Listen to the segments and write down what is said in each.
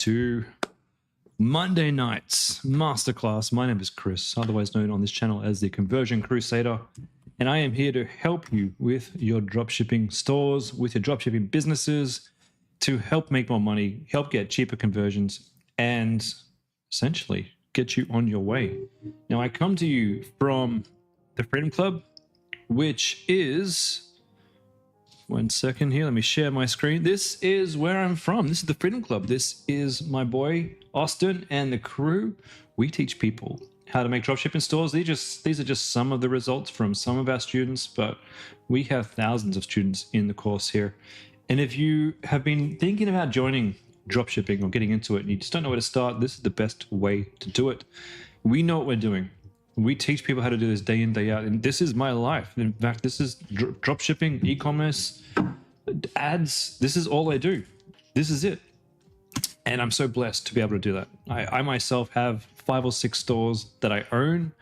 to Monday night's Masterclass. My name is Chris, otherwise known on this channel as the Conversion Crusader, and I am here to help you with your dropshipping stores, with your dropshipping businesses, to help make more money, help get cheaper conversions, and essentially get you on your way. Now, I come to you from the Freedom Club, which is... One second here, let me share my screen. This is where I'm from. This is the Freedom Club. This is my boy, Austin, and the crew. We teach people how to make dropshipping stores. These are just some of the results from some of our students, but we have thousands of students in the course here. And if you have been thinking about joining dropshipping or getting into it and you just don't know where to start, this is the best way to do it. We know what we're doing. We teach people how to do this day in, day out, and this is my life. In fact, this is dropshipping, e-commerce, ads. This is all I do. This is it. And I'm so blessed to be able to do that. I myself have 5 or 6 stores that I own,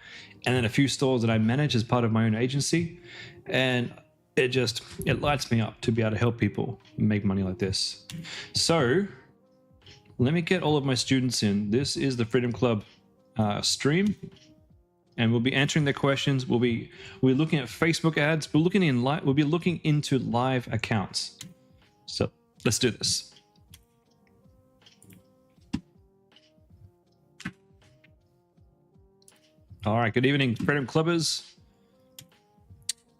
and then a few stores that I manage as part of my own agency. And it lights me up to be able to help people make money like this. So let me get all of my students in. This is the Freedom Club stream. And we'll be answering their questions. We're looking at Facebook ads. We'll be looking into live accounts. So let's do this. All right. Good evening, Freedom Clubbers.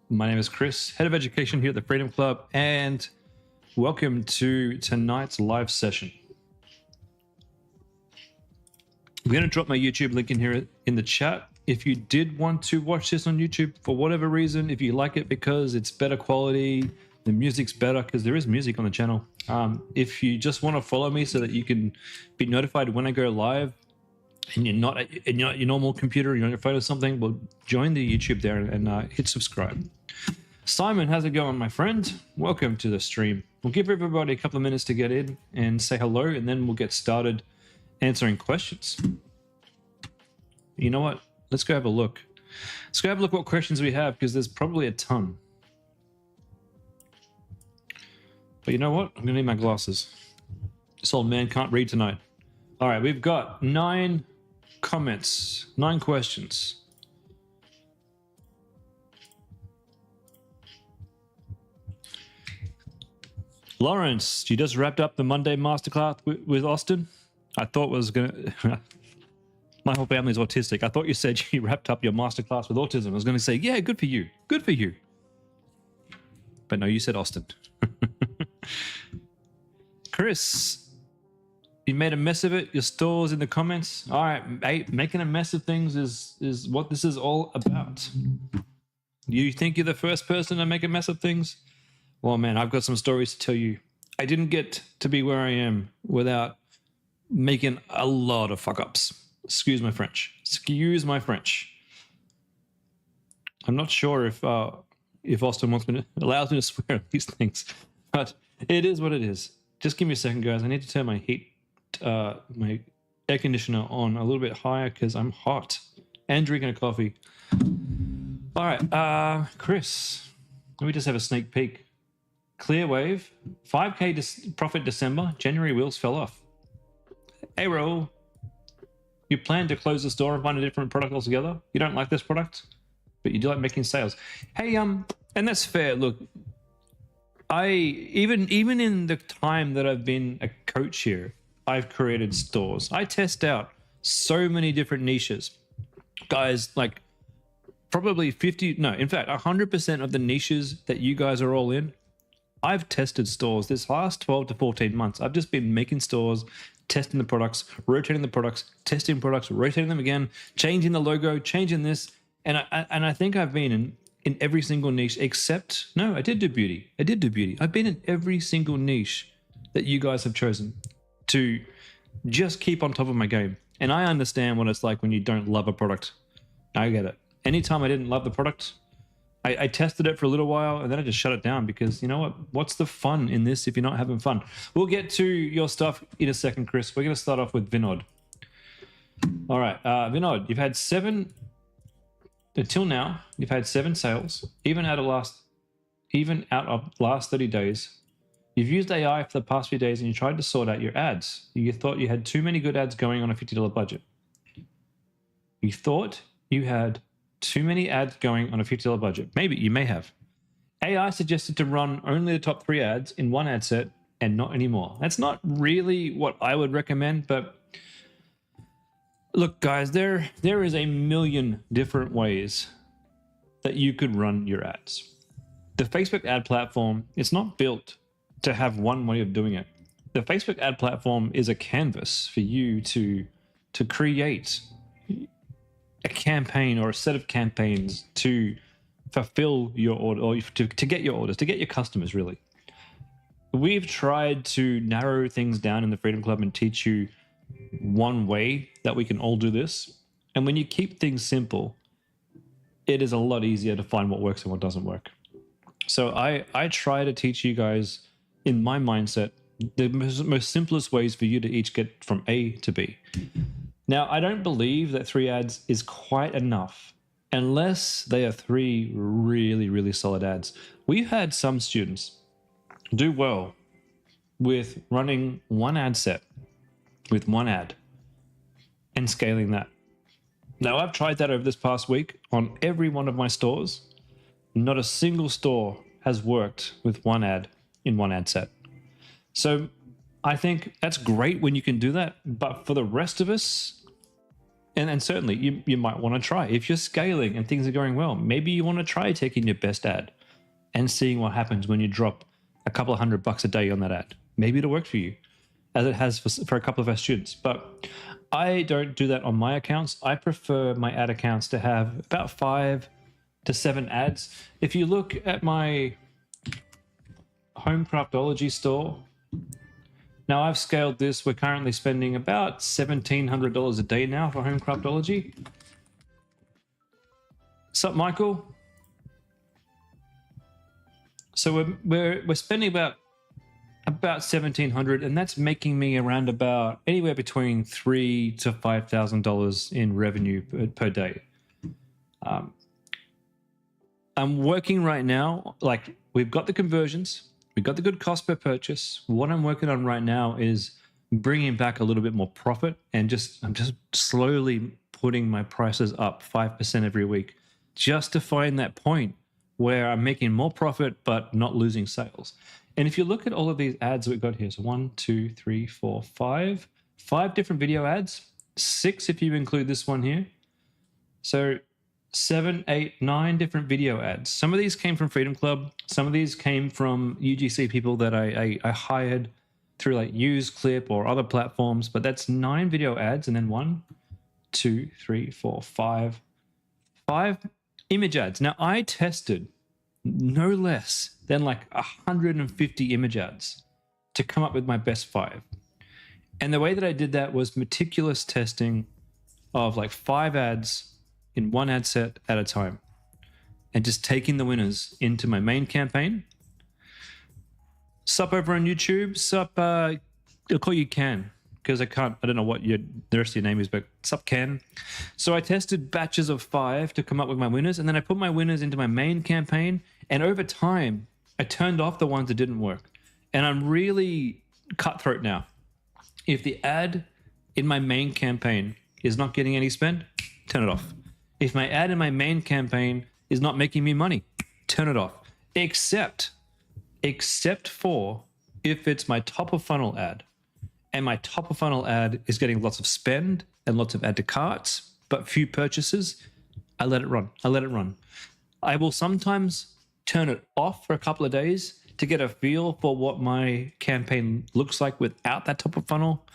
My name is Chris, Head of Education here at the Freedom Club, and welcome to tonight's live session. I'm going to drop my YouTube link in here in the chat. If you did want to watch this on YouTube for whatever reason, if you like it because it's better quality, the music's better, because there is music on the channel. If you just want to follow me so that you can be notified when I go live, and you're not at your normal computer, you're on your phone or something, well, join the YouTube there and hit subscribe. Simon, how's it going, my friend? Welcome to the stream. We'll give everybody a couple of minutes to get in and say hello, and then we'll get started answering questions. You know what? Let's go have a look. Let's go have a look what questions we have, because there's probably a ton. But you know what? I'm going to need my glasses. This old man can't read tonight. All right, we've got 9 comments, 9 questions. Lawrence, you just wrapped up the Monday Masterclass with Austin? I thought was going to... My whole family's autistic. I thought you said you wrapped up your masterclass with autism. I was going to say, yeah, good for you. Good for you. But no, you said Austin. Chris, you made a mess of it. Your store's in the comments. All right, hey, making a mess of things is what this is all about. You think you're the first person to make a mess of things? Well, man, I've got some stories to tell you. I didn't get to be where I am without making a lot of fuck-ups. Excuse my French. Excuse my French. I'm not sure if Austin allows me to swear at these things, but it is what it is. Just give me a second, guys. I need to turn my my air conditioner on a little bit higher because I'm hot and drinking a coffee. All right, Chris. Let me just have a sneak peek. Clearwave, 5K profit December. January wheels fell off. Hey, Raul. You plan to close the store and find a different product altogether? You don't like this product, but you do like making sales. Hey, and that's fair. Look, even in the time that I've been a coach here, I've created stores. I test out so many different niches. Guys, like probably 100% of the niches that you guys are all in, I've tested stores this last 12 to 14 months. I've just been making stores, testing the products, rotating the products, testing products, rotating them again, changing the logo, changing this. And I think I've been in every single niche except, no, I did do beauty. I've been in every single niche that you guys have chosen to just keep on top of my game. And I understand what it's like when you don't love a product. I get it. Anytime I didn't love the product, I tested it for a little while and then I just shut it down because, you know what? What's the fun in this if you're not having fun? We'll get to your stuff in a second, Chris. We're going to start off with Vinod. All right, Vinod, you've had 7 until now. You've had 7 sales, even out of last 30 days. You've used AI for the past few days and you tried to sort out your ads. You thought you had too many good ads going on a $50 budget. You thought you had too many ads going on a $50 budget. Maybe you may have. AI suggested to run only the top 3 ads in one ad set and not anymore. That's not really what I would recommend, but look, guys, there is a million different ways that you could run your ads. The Facebook ad platform, it's not built to have one way of doing it. The Facebook ad platform is a canvas for you to create a campaign or a set of campaigns to fulfill your order, or to get your orders, to get your customers, really. We've tried to narrow things down in the Freedom Club and teach you one way that we can all do this. And when you keep things simple, it is a lot easier to find what works and what doesn't work. So I try to teach you guys, in my mindset, the most simplest ways for you to each get from A to B. Now, I don't believe that 3 ads is quite enough unless they are 3 really, really solid ads. We've had some students do well with running one ad set with one ad and scaling that. Now, I've tried that over this past week on every one of my stores. Not a single store has worked with one ad in one ad set. So I think that's great when you can do that. But for the rest of us, and certainly you might want to try. If you're scaling and things are going well, maybe you want to try taking your best ad and seeing what happens when you drop a couple of $100 a day on that ad. Maybe it'll work for you, as it has for a couple of our students. But I don't do that on my accounts. I prefer my ad accounts to have about 5 to 7 ads. If you look at my Home Craftology store, now I've scaled this. We're currently spending about $1,700 a day now for Home Craftology. Sup, Michael? So we're spending about $1,700, and that's making me around about anywhere between $3,000 to $5,000 in revenue per day. I'm working right now, like, we've got the conversions, we've got the good cost per purchase. What I'm working on right now is bringing back a little bit more profit, and I'm just slowly putting my prices up 5% every week, just to find that point where I'm making more profit but not losing sales. And if you look at all of these ads that we've got here, so 1, 2, 3, 4, 5 different video ads, 6 if you include this one here. So 7, 8, 9 different video ads. Some of these came from Freedom Club. Some of these came from UGC people that I hired through like UseClip or other platforms. But that's 9 video ads, and then 1, 2, 3, 4, 5 image ads. Now, I tested no less than like 150 image ads to come up with my best 5. And the way that I did that was meticulous testing of like 5 ads in one ad set at a time, and just taking the winners into my main campaign. Sup over on YouTube, sup, I'll call you Ken, because I don't know what the rest of your name is, but sup Ken. So I tested batches of 5 to come up with my winners, and then I put my winners into my main campaign, and over time, I turned off the ones that didn't work. And I'm really cutthroat now. If the ad in my main campaign is not getting any spend, turn it off. If my ad in my main campaign is not making me money, turn it off. Except for if it's my top of funnel ad, and my top of funnel ad is getting lots of spend and lots of add to carts, but few purchases, I let it run. I will sometimes turn it off for a couple of days to get a feel for what my campaign looks like without that top of funnel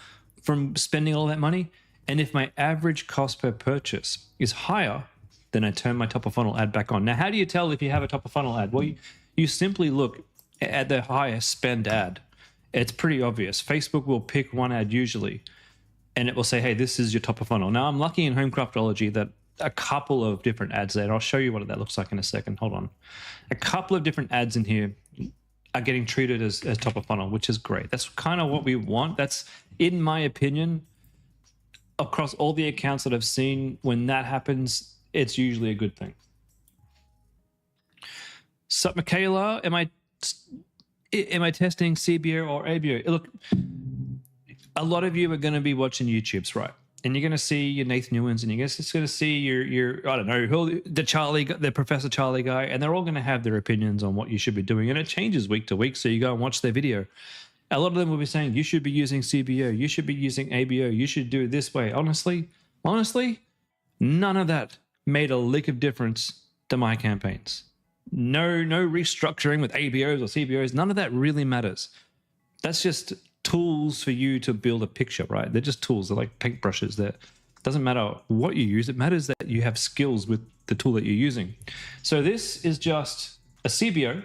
from spending all that money. And if my average cost per purchase is higher, then I turn my top of funnel ad back on. Now, how do you tell if you have a top of funnel ad? Well, you simply look at the highest spend ad. It's pretty obvious. Facebook will pick one ad usually, and it will say, hey, this is your top of funnel. Now, I'm lucky in Home Craftology that a couple of different ads there, and I'll show you what that looks like in a second. Hold on. A couple of different ads in here are getting treated as top of funnel, which is great. That's kind of what we want. That's, in my opinion, across all the accounts that I've seen, when that happens, it's usually a good thing. Sup, Michaela? Am I testing CBO or ABO? Look, a lot of you are going to be watching YouTubes, right? And you're going to see your Nathan Newens, and you're just going to see your I don't know, the Professor Charlie guy, and they're all going to have their opinions on what you should be doing, and it changes week to week. So you go and watch their video. A lot of them will be saying you should be using CBO, you should be using ABO, you should do it this way. Honestly, none of that made a lick of difference to my campaigns. No restructuring with ABOs or CBOs. None of that really matters. That's just tools for you to build a picture, right? They're just tools. They're like paintbrushes. That doesn't matter what you use. It matters that you have skills with the tool that you're using. So this is just a CBO.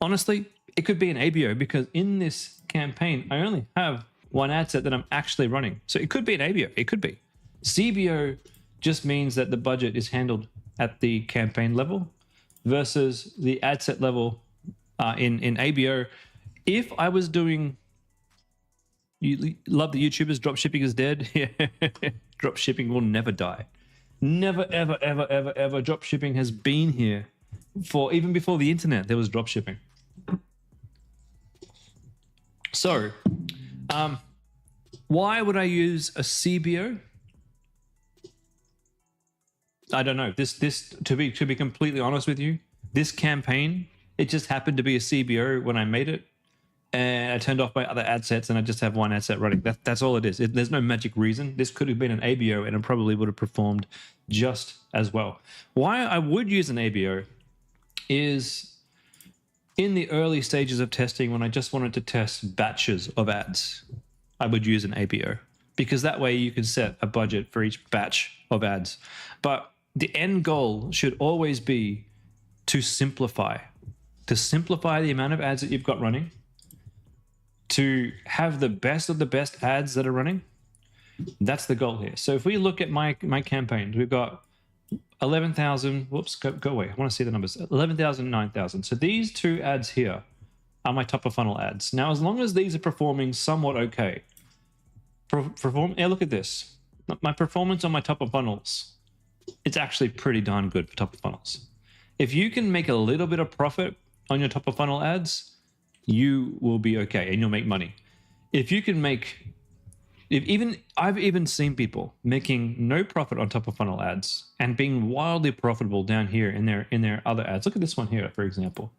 Honestly, it could be an ABO because in this campaign, I only have one ad set that I'm actually running. So it could be an ABO. It could be. CBO just means that the budget is handled at the campaign level versus the ad set level in ABO. If I was doing, you love the YouTubers, dropshipping is dead. Yeah. Dropshipping will never die. Never, ever, ever, ever, ever. Dropshipping has been here for even before the internet. There was dropshipping. So, why would I use a CBO? I don't know. This to be completely honest with you, this campaign, it just happened to be a CBO when I made it, and I turned off my other ad sets, and I just have one ad set running. That's all it is. There's no magic reason. This could have been an ABO, and it probably would have performed just as well. Why I would use an ABO is in the early stages of testing, when I just wanted to test batches of ads, I would use an ABO because that way you can set a budget for each batch of ads. But the end goal should always be to simplify the amount of ads that you've got running, to have the best of the best ads that are running. That's the goal here. So if we look at my campaigns, we've got 11,000, whoops, go away. I want to see the numbers. 11,000, 9,000. So these two ads here are my top of funnel ads. Now, as long as these are performing somewhat okay, yeah, look at this. My performance on my top of funnels, it's actually pretty darn good for top of funnels. If you can make a little bit of profit on your top of funnel ads, you will be okay and you'll make money. If you can make, I've even seen people making no profit on top of funnel ads and being wildly profitable down here in their other ads. Look at this one here, for example.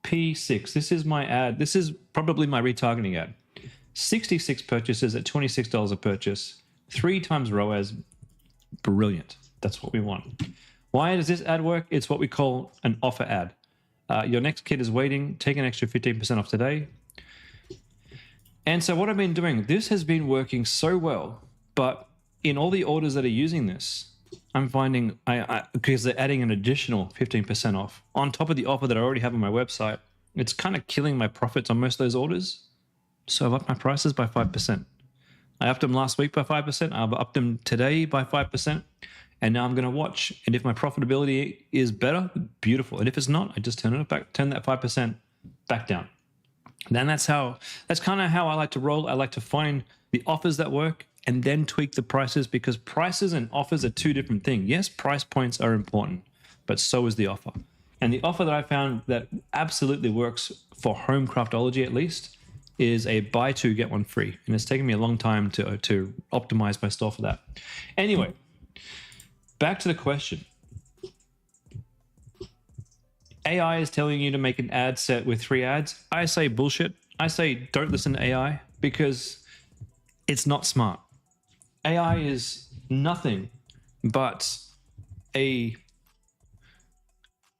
P6. This is my ad. This is probably my retargeting ad. 66 purchases at $26 a purchase, 3 times ROAS. Brilliant. That's what we want. Why does this ad work? It's what we call an offer ad. Your next kid is waiting. Take an extra 15% off today. And so what I've been doing, this has been working so well, but in all the orders that are using this, I'm finding, because they're adding an additional 15% off on top of the offer that I already have on my website, it's kind of killing my profits on most of those orders. So I've upped my prices by 5%. I upped them last week by 5%. I've upped them today by 5%. And now I'm going to watch. And if my profitability is better, beautiful. And if it's not, I just turn that 5% back down. Then that's kind of how I like to roll. I like to find the offers that work and then tweak the prices, because prices and offers are two different things. Yes, price points are important, but so is the offer. And the offer that I found that absolutely works for home craftology, at least, is a buy two, get one free. And it's taken me a long time to optimize my store for that. Anyway, back to the question. AI is telling you to make an ad set with 3 ads. I say bullshit. I say don't listen to AI because it's not smart. AI is nothing but a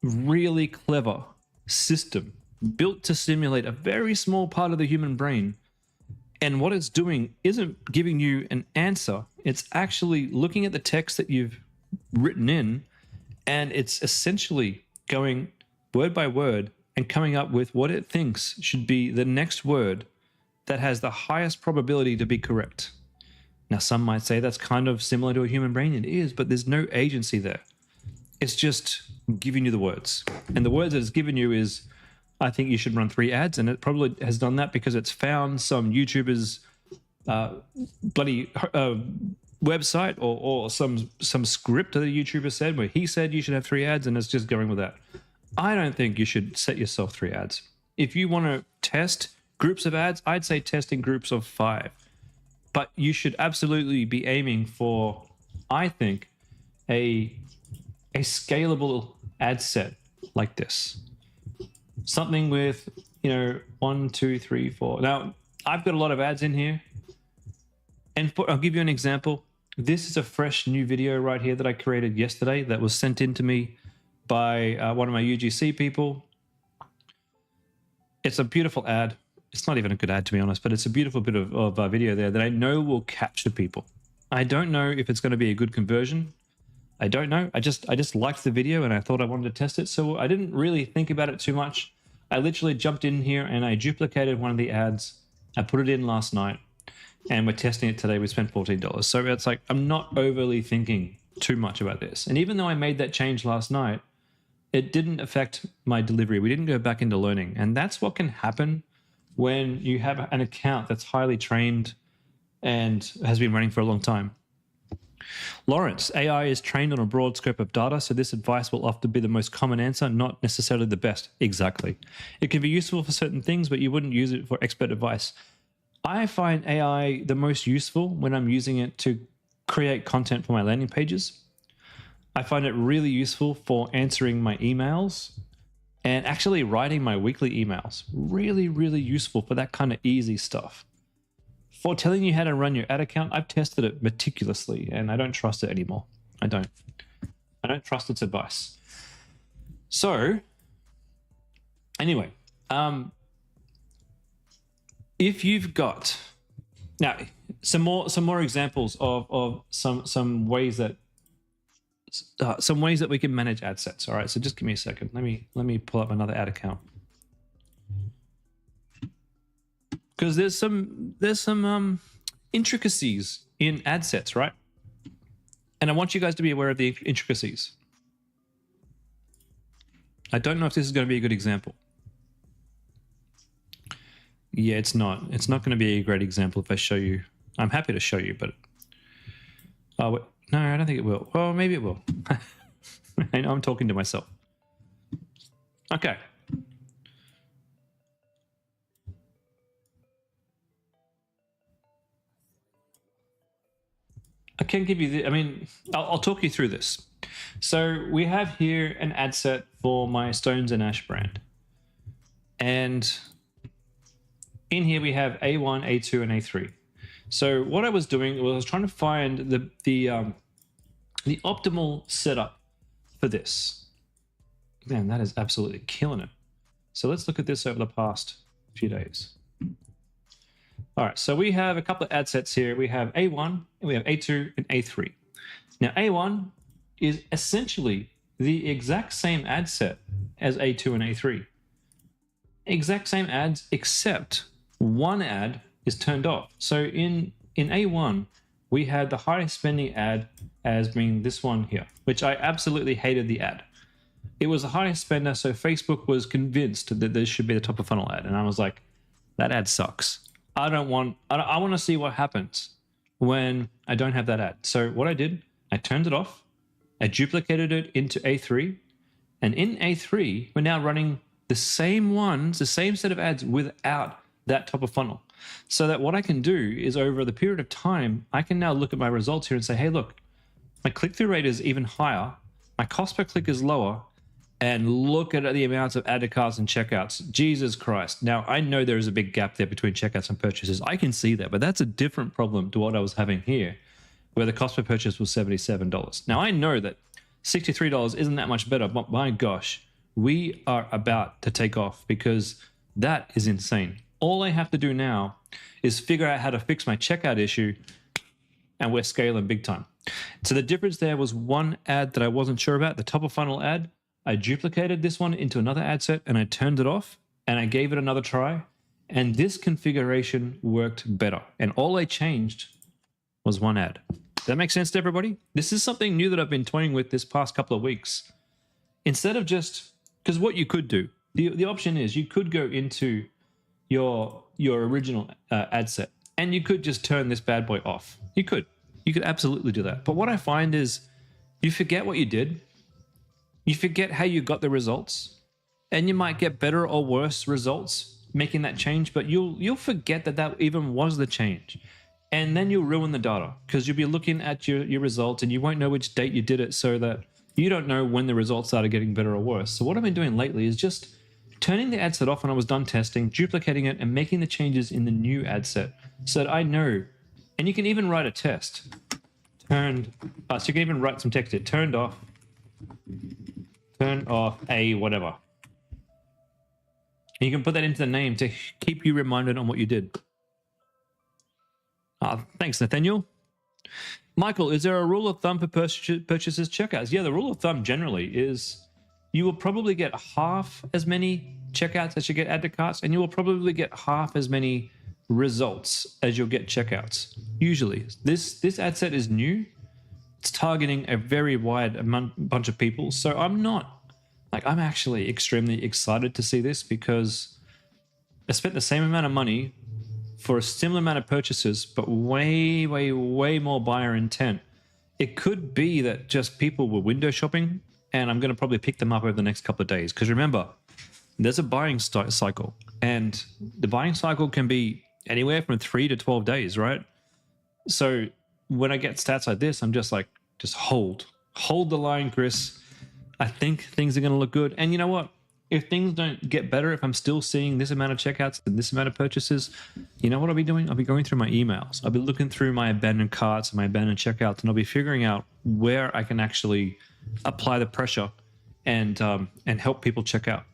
really clever system built to simulate a very small part of the human brain. And what it's doing isn't giving you an answer. It's actually looking at the text that you've written in, and it's essentially going word by word and coming up with what it thinks should be the next word that has the highest probability to be correct. Now, some might say that's kind of similar to a human brain. It is, but there's no agency there. It's just giving you the words. And the words that it's given you is, I think you should run 3 ads. And it probably has done that because it's found some YouTuber's bloody website or some script that the YouTuber said where he said you should have 3 ads, and it's just going with that. I don't think you should set yourself 3 ads. if you want to test groups of ads, I'd say test in groups of 5. But you should absolutely be aiming for, I think, a scalable ad set like this. Something with, 1, 2, 3, 4. Now, I've got a lot of ads in here. And I'll give you an example. This is a fresh new video right here that I created yesterday that was sent in to me by one of my UGC people. It's a beautiful ad. It's not even a good ad, to be honest, but it's a beautiful bit of video there that I know will capture people. I don't know if it's going to be a good conversion. I don't know. I just liked the video and I thought I wanted to test it. So I didn't really think about it too much. I literally jumped in here and I duplicated one of the ads. I put it in last night and we're testing it today. We spent $14. So it's like, I'm not overly thinking too much about this. And even though I made that change last night, it didn't affect my delivery. We didn't go back into learning. And that's what can happen when you have an account that's highly trained and has been running for a long time. Lawrence, AI is trained on a broad scope of data, so this advice will often be the most common answer, not necessarily the best. Exactly. It can be useful for certain things, but you wouldn't use it for expert advice. I find AI the most useful when I'm using it to create content for my landing pages. I find it really useful for answering my emails and actually writing my weekly emails. Really, really useful for that kind of easy stuff. For telling you how to run your ad account, I've tested it meticulously and I don't trust it anymore. I don't trust its advice. So anyway, if you've got now some more examples of some ways that we can manage ad sets. All right, so just give me a second. Let me pull up another ad account. Because there's some intricacies in ad sets, right? And I want you guys to be aware of the intricacies. I don't know if this is going to be a good example. Yeah, it's not. It's not going to be a great example if I show you. I'm happy to show you, but no, I don't think it will. Well, maybe it will. I know I'm talking to myself. Okay. I can give you I'll talk you through this. So we have here an ad set for my Stones and Ash brand. And in here we have A1, A2, and A3. So what I was doing was I was trying to find the optimal setup for this. Man, that is absolutely killing it. So let's look at this over the past few days. All right, so we have a couple of ad sets here. We have A1, and we have A2, and A3. Now, A1 is essentially the exact same ad set as A2 and A3. Exact same ads, except one ad is turned off. So in A1, we had the highest spending ad as being this one here, which I absolutely hated the ad. It was the highest spender, so Facebook was convinced that this should be the top of funnel ad. And I was like, that ad sucks. I want to see what happens when I don't have that ad. So what I did, I turned it off. I duplicated it into A3. And in A3, we're now running the same ones, the same set of ads without that top of funnel. So that what I can do is over the period of time, I can now look at my results here and say, hey, look, my click-through rate is even higher. My cost per click is lower. And look at the amounts of added carts and checkouts. Jesus Christ. Now, I know there is a big gap there between checkouts and purchases. I can see that, but that's a different problem to what I was having here, where the cost per purchase was $77. Now, I know that $63 isn't that much better, but my gosh, we are about to take off because that is insane. All I have to do now is figure out how to fix my checkout issue, and we're scaling big time. So the difference there was one ad that I wasn't sure about, the top of funnel ad. I duplicated this one into another ad set and I turned it off and I gave it another try. And this configuration worked better. And all I changed was one ad. Does that make sense to everybody? This is something new that I've been toying with this past couple of weeks. Instead of just, because what you could do, the option is you could go into your original ad set and you could just turn this bad boy off. You could absolutely do that. But what I find is you forget what you did. You forget how you got the results, and you might get better or worse results making that change, but you'll forget that even was the change. And then you'll ruin the data because you'll be looking at your results and you won't know which date you did it, so that you don't know when the results started getting better or worse. So what I've been doing lately is just turning the ad set off when I was done testing, duplicating it, and making the changes in the new ad set so that I know. And you can even write a test. So you can even write some text here. Turned off a whatever. And you can put that into the name to keep you reminded on what you did. Thanks, Nathaniel. Michael, is there a rule of thumb for purchases checkouts? Yeah, the rule of thumb generally is you will probably get half as many checkouts as you get add to carts, and you will probably get half as many results as you'll get checkouts. Usually, this ad set is new. It's targeting a very wide bunch of people. So I'm actually extremely excited to see this, because I spent the same amount of money for a similar amount of purchases, but way, way, way more buyer intent. It could be that just people were window shopping, and I'm going to probably pick them up over the next couple of days. Because remember, there's a buying cycle, and the buying cycle can be anywhere from 3 to 12 days, right? So when I get stats like this, I'm just like, just hold the line, Chris. I think things are going to look good. And you know what? If things don't get better, if I'm still seeing this amount of checkouts and this amount of purchases, you know what I'll be doing? I'll be going through my emails. I'll be looking through my abandoned carts and my abandoned checkouts, and I'll be figuring out where I can actually apply the pressure and help people check out.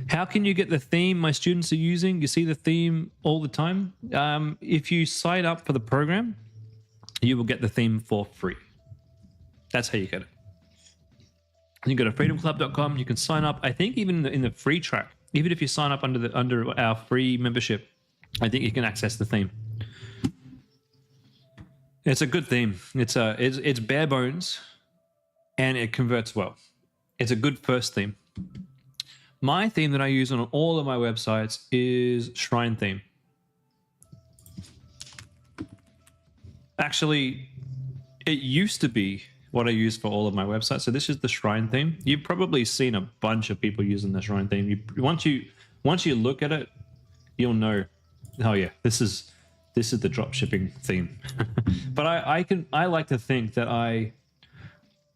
How can you get the theme my students are using? You see the theme all the time. If you sign up for the program, you will get the theme for free. That's how you get it. You go to freedomclub.com. You can sign up. I think even in the free track, even if you sign up under our free membership, I think you can access the theme. It's a good theme. It's bare bones, and it converts well. It's a good first theme. My theme that I use on all of my websites is Shrine theme. Actually, it used to be what I use for all of my websites. So this is the Shrine theme. You've probably seen a bunch of people using the Shrine theme. Once you look at it, you'll know, oh yeah, this is the dropshipping theme. But I like to think that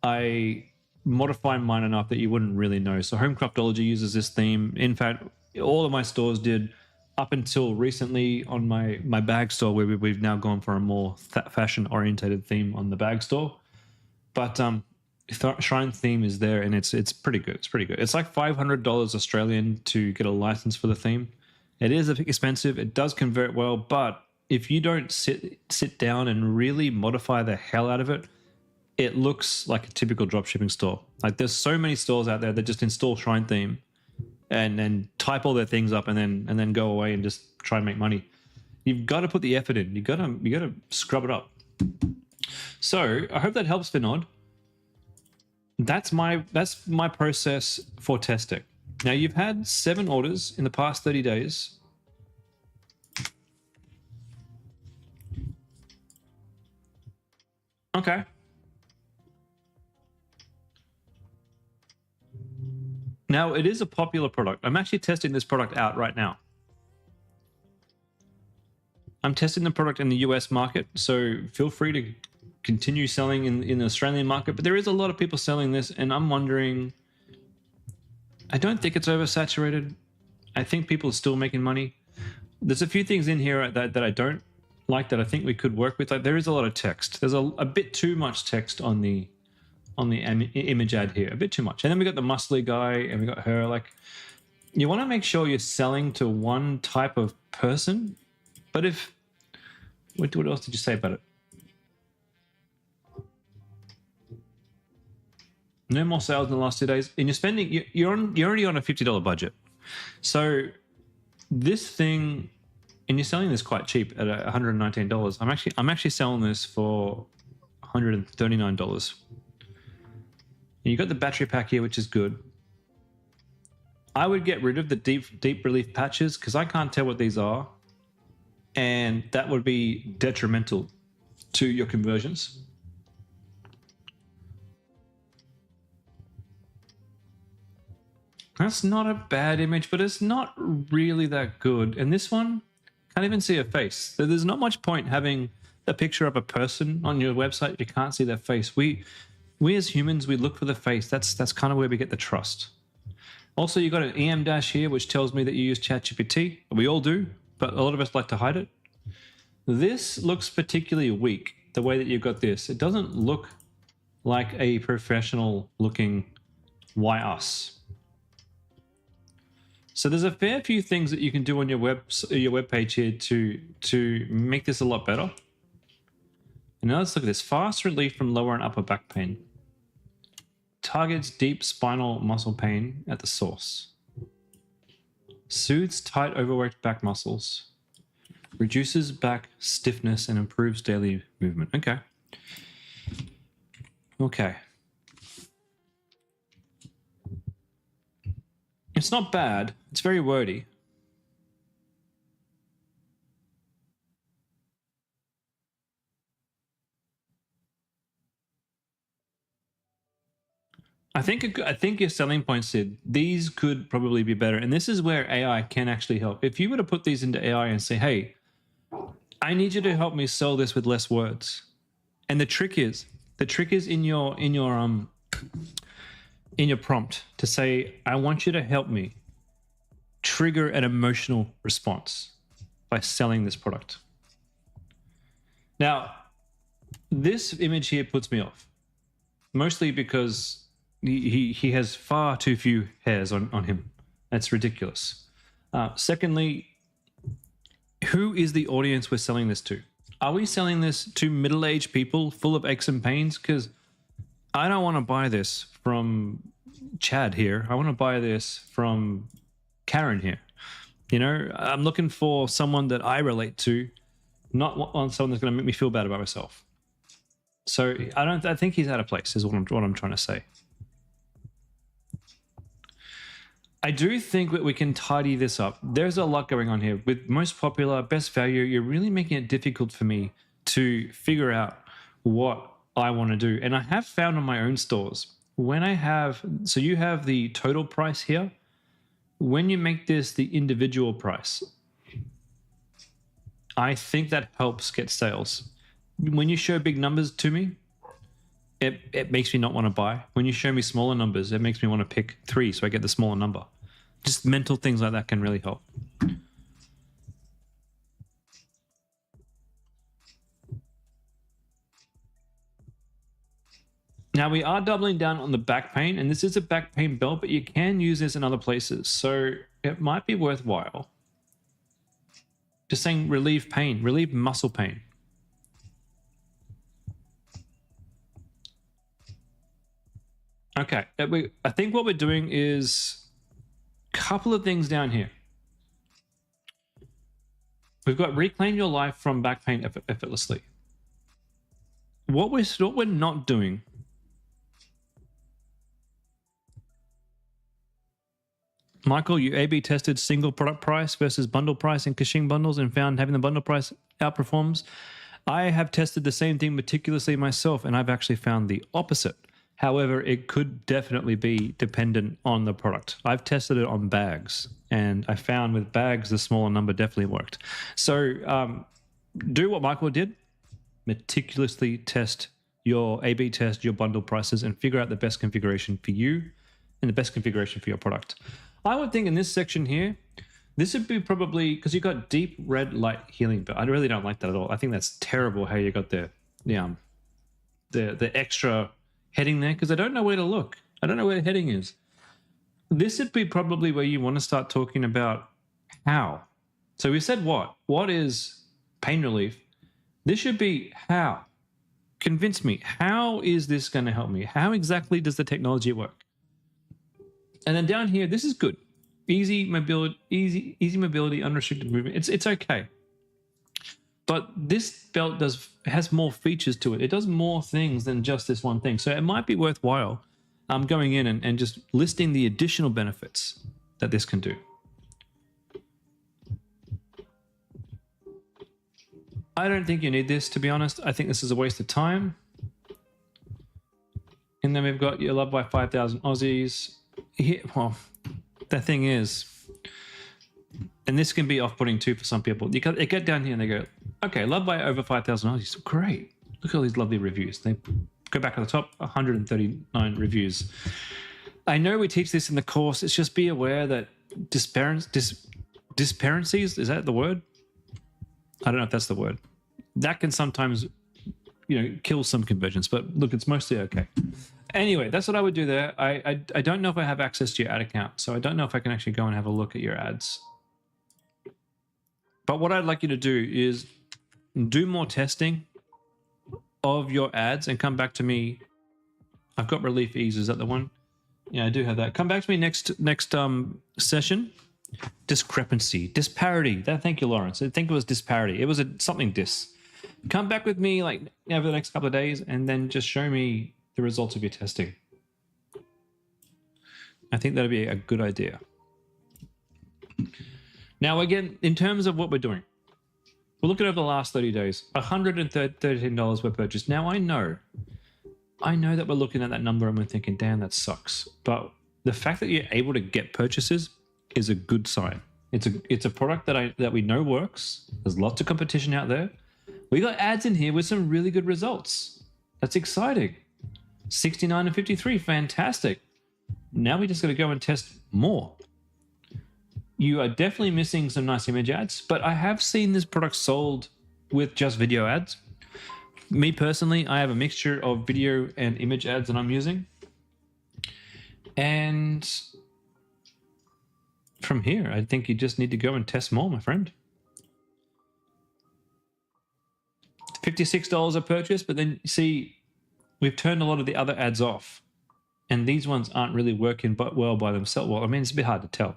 I modify mine enough that you wouldn't really know. So Home Craftology uses this theme. In fact, all of my stores did up until recently on my bag store, where we've now gone for a more fashion orientated theme on the bag store. But Shrine theme is there, and it's pretty good. It's pretty good. It's like $500 Australian to get a license for the theme. It is expensive. It does convert well, but if you don't sit down and really modify the hell out of it, it looks like a typical dropshipping store. Like, there's so many stores out there that just install Shrine theme and then type all their things up and then go away and just try and make money. You've got to put the effort in. You got to scrub it up. So I hope that helps, Vinod. That's my process for testing. Now, you've had 7 orders in the past 30 days. Okay. Now, it is a popular product. I'm actually testing this product out right now. I'm testing the product in the US market, so feel free to continue selling in the Australian market. But there is a lot of people selling this, and I'm wondering, I don't think it's oversaturated. I think people are still making money. There's a few things in here that I don't like that I think we could work with. Like, there is a lot of text. There's a bit too much text on the image ad here, a bit too much. And then we got the muscly guy, and we got her. Like, you want to make sure you're selling to one type of person. But what else did you say about it? No more sales in the last 2 days, and you're already on a $50 budget. So this thing, and you're selling this quite cheap at $119. I'm actually selling this for $139. You got the battery pack here, which is good. I would get rid of the deep relief patches because I can't tell what these are, and that would be detrimental to your conversions. That's not a bad image, but it's not really that good. And this one, can't even see a face. So there's not much point having a picture of a person on your website if you can't see their face. We as humans, we look for the face. That's kind of where we get the trust. Also, you got an EM dash here, which tells me that you use ChatGPT. We all do, but a lot of us like to hide it. This looks particularly weak, the way that you've got this. It doesn't look like a professional looking why us. So there's a fair few things that you can do on your web page here to make this a lot better. And now let's look at this. Fast relief from lower and upper back pain. Targets deep spinal muscle pain at the source. Soothes tight overworked back muscles. Reduces back stiffness and improves daily movement. Okay. Okay. It's not bad. It's very wordy. I think your selling point, Sid, these could probably be better. And this is where AI can actually help. If you were to put these into AI and say, hey, I need you to help me sell this with less words. And the trick is in your prompt to say, I want you to help me trigger an emotional response by selling this product. Now, this image here puts me off, mostly because he has far too few hairs on him. That's ridiculous. Secondly, who is the audience we're selling this to? Are we selling this to middle-aged people full of aches and pains? Because I don't want to buy this from Chad here. I want to buy this from Karen here. You know, I'm looking for someone that I relate to, not on someone that's going to make me feel bad about myself. So I think he's out of place is what I'm trying to say. I do think that we can tidy this up. There's a lot going on here. With most popular, best value, you're really making it difficult for me to figure out what I want to do. And I have found on my own stores, when I have, so you have the total price here. When you make this the individual price, I think that helps get sales. When you show big numbers to me, it makes me not want to buy. When you show me smaller numbers, it makes me want to pick 3 so I get the smaller number. Just mental things like that can really help. Now we are doubling down on the back pain, and this is a back pain belt, but you can use this in other places. So it might be worthwhile just saying relieve pain, relieve muscle pain. Okay, I think what we're doing is a couple of things down here. We've got reclaim your life from back pain effortlessly. What we're not doing Michael, you A/B tested single product price versus bundle price in Kashing bundles and found having the bundle price outperforms. I have tested the same thing meticulously myself, and I've actually found the opposite. However, it could definitely be dependent on the product. I've tested it on bags, and I found with bags, the smaller number definitely worked. So do what Michael did. Meticulously test your A/B test, your bundle prices, and figure out the best configuration for you and the best configuration for your product. I would think in this section here, this would be probably, because you got deep red light healing, but I really don't like that at all. I think that's terrible how you got the extra heading there, because I don't know where to look. I don't know where the heading is. This would be probably where you want to start talking about how. So we said what? What is pain relief? This should be how. Convince me. How is this going to help me? How exactly does the technology work? And then down here, this is good. Easy mobility, unrestricted movement. It's okay. But this belt has more features to it. It does more things than just this one thing. So it might be worthwhile going in and just listing the additional benefits that this can do. I don't think you need this, to be honest. I think this is a waste of time. And then we've got you're loved by 5,000 Aussies. Here, well, the thing is, and this can be off-putting too for some people. They get down here and they go, okay, loved by over 5,000 Aussies. Great. Look at all these lovely reviews. They go back to the top, 139 reviews. I know we teach this in the course. It's just be aware that disparity, is that the word? I don't know if that's the word. That can sometimes, kill some conversions, but look, it's mostly okay. Anyway, that's what I would do there. I don't know if I have access to your ad account, so I don't know if I can actually go and have a look at your ads. But what I'd like you to do is do more testing of your ads and come back to me. I've got Relief Ease. Is that the one? Yeah, I do have that. Come back to me next session. Disparity. Thank you, Lawrence. I think it was disparity. It was something dis. Come back with me over the next couple of days and then just show me the results of your testing. I think that'd be a good idea. Now, again, in terms of what we're doing, we're looking over the last 30 days, $113 per purchase. Now, I know that we're looking at that number and we're thinking, damn, that sucks. But the fact that you're able to get purchases is a good sign. It's a product that we know works. There's lots of competition out there. We got ads in here with some really good results. That's exciting. 69 and 53, fantastic. Now we just got to go and test more. You are definitely missing some nice image ads, but I have seen this product sold with just video ads. Me personally, I have a mixture of video and image ads that I'm using. And from here, I think you just need to go and test more, my friend. $56 a purchase, but then see, we've turned a lot of the other ads off. And these ones aren't really working well by themselves. Well, I mean, it's a bit hard to tell.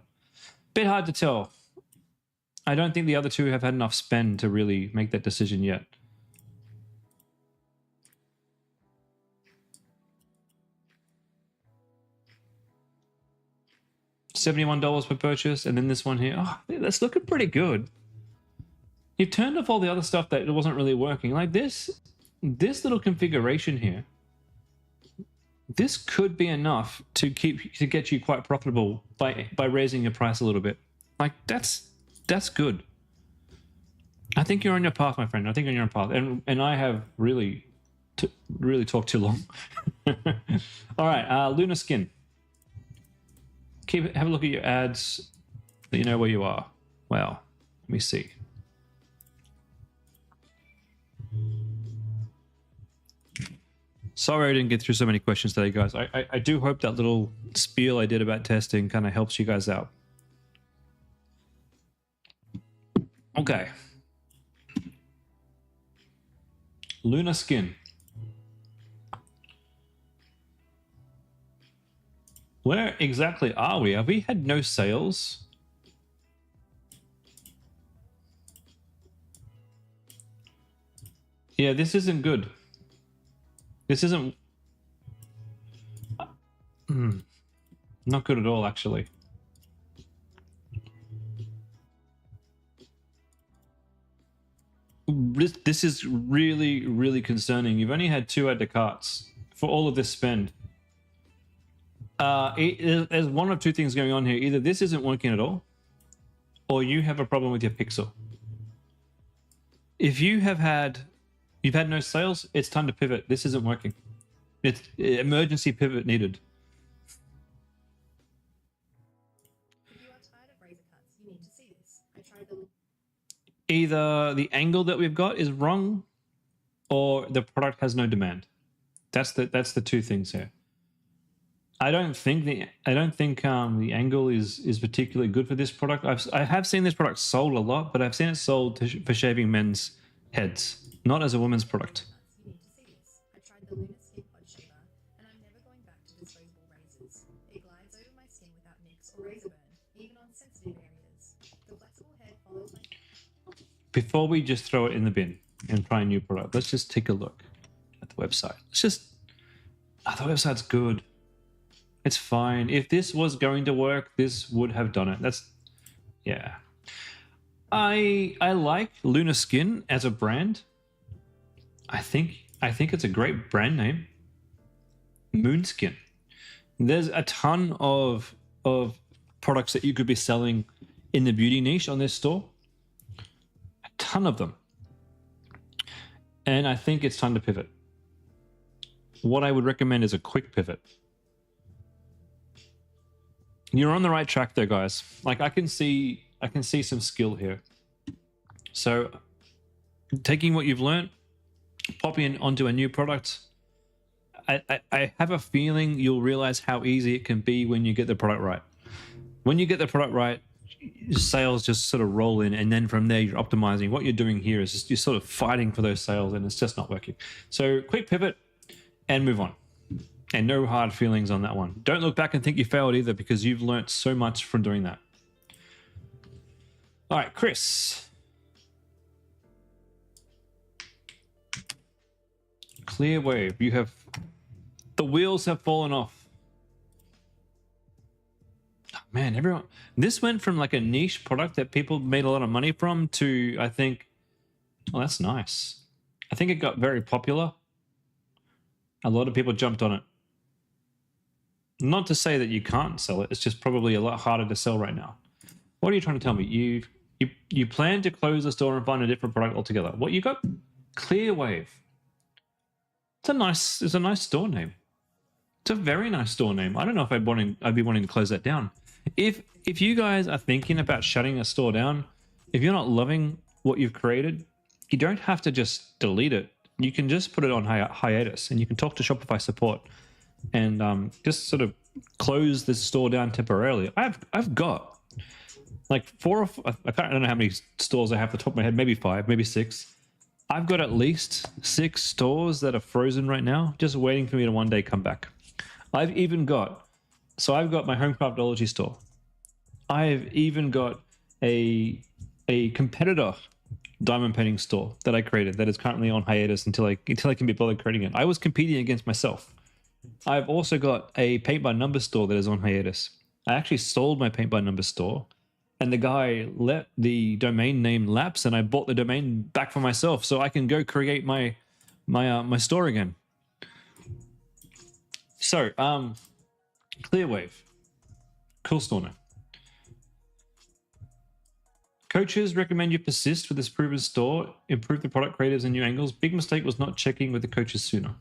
I don't think the other two have had enough spend to really make that decision yet. $71 per purchase, and then this one here. Oh, that's looking pretty good. You've turned off all the other stuff that wasn't really working. Like this little configuration here. This could be enough to get you quite profitable by raising your price a little bit. Like that's good. I think you're on your path, my friend. I think you're on your path, and I have really talked too long. All right, Luna Skin. Have a look at your ads. So you know where you are. Wow. Let me see. Sorry I didn't get through so many questions today, guys. I do hope that little spiel I did about testing kind of helps you guys out. Okay. Luna Skin. Where exactly are we? Have we had no sales? Yeah, this isn't good. This isn't... not good at all, actually. This is really, really concerning. You've only had 2 add to carts for all of this spend. There's one of 2 things going on here. Either this isn't working at all, or you have a problem with your pixel. If you've had no sales, it's time to pivot. This isn't working. It's emergency pivot needed. If you are tired of razor cuts, you need to see this. I tried them. Either the angle that we've got is wrong, or the product has no demand. That's the 2 things here. I don't think the angle is particularly good for this product. I have seen this product sold a lot, but I've seen it sold for shaving men's heads, not as a woman's product. You need to see this. I tried the Luna Skin Pod Shaver, and I'm never going back to disposable razors. It glides over my skin without nicks or razor burn, even on sensitive areas. The flexible head follows my... Before we just throw it in the bin and try a new product, let's just take a look at the website. The website's good. It's fine. If this was going to work, this would have done it. Yeah. I like Luna Skin as a brand. I think it's a great brand name. Moonskin. There's a ton of products that you could be selling in the beauty niche on this store. A ton of them. And I think it's time to pivot. What I would recommend is a quick pivot. You're on the right track there, guys. Like I can see some skill here. So taking what you've learned, popping it onto a new product, I have a feeling you'll realize how easy it can be when you get the product right. When you get the product right, sales just sort of roll in, and then from there you're optimizing. What you're doing here is just you're sort of fighting for those sales, and it's just not working. So quick pivot and move on. And no hard feelings on that one. Don't look back and think you failed either, because you've learnt so much from doing that. All right, Chris. Clear wave. You have... The wheels have fallen off. Oh, man, everyone... This went from like a niche product that people made a lot of money from to, I think... Oh, that's nice. I think it got very popular. A lot of people jumped on it. Not to say that you can't sell it. It's just probably a lot harder to sell right now. What are you trying to tell me? You plan to close the store and find a different product altogether. What you got? Clear Wave. It's a nice store name. It's a very nice store name. I don't know if I'd be wanting to close that down. If you guys are thinking about shutting a store down, if you're not loving what you've created, you don't have to just delete it. You can just put it on hiatus, and you can talk to Shopify support and just sort of close this store down temporarily. I've got like I don't know how many stores I have off the top of my head, maybe 5, maybe 6. I've got at least 6 stores that are frozen right now, just waiting for me to one day come back. I've got my Home Craftology store. I've even got a competitor diamond painting store that I created that is currently on hiatus until I can be bothered creating it. I was competing against myself. I've also got a paint by number store that is on hiatus. I actually sold my paint by number store, and the guy let the domain name lapse, and I bought the domain back for myself so I can go create my store again. So, Clearwave, cool store name. Coaches recommend you persist with this proven store, improve the product creatives and new angles. Big mistake was not checking with the coaches sooner.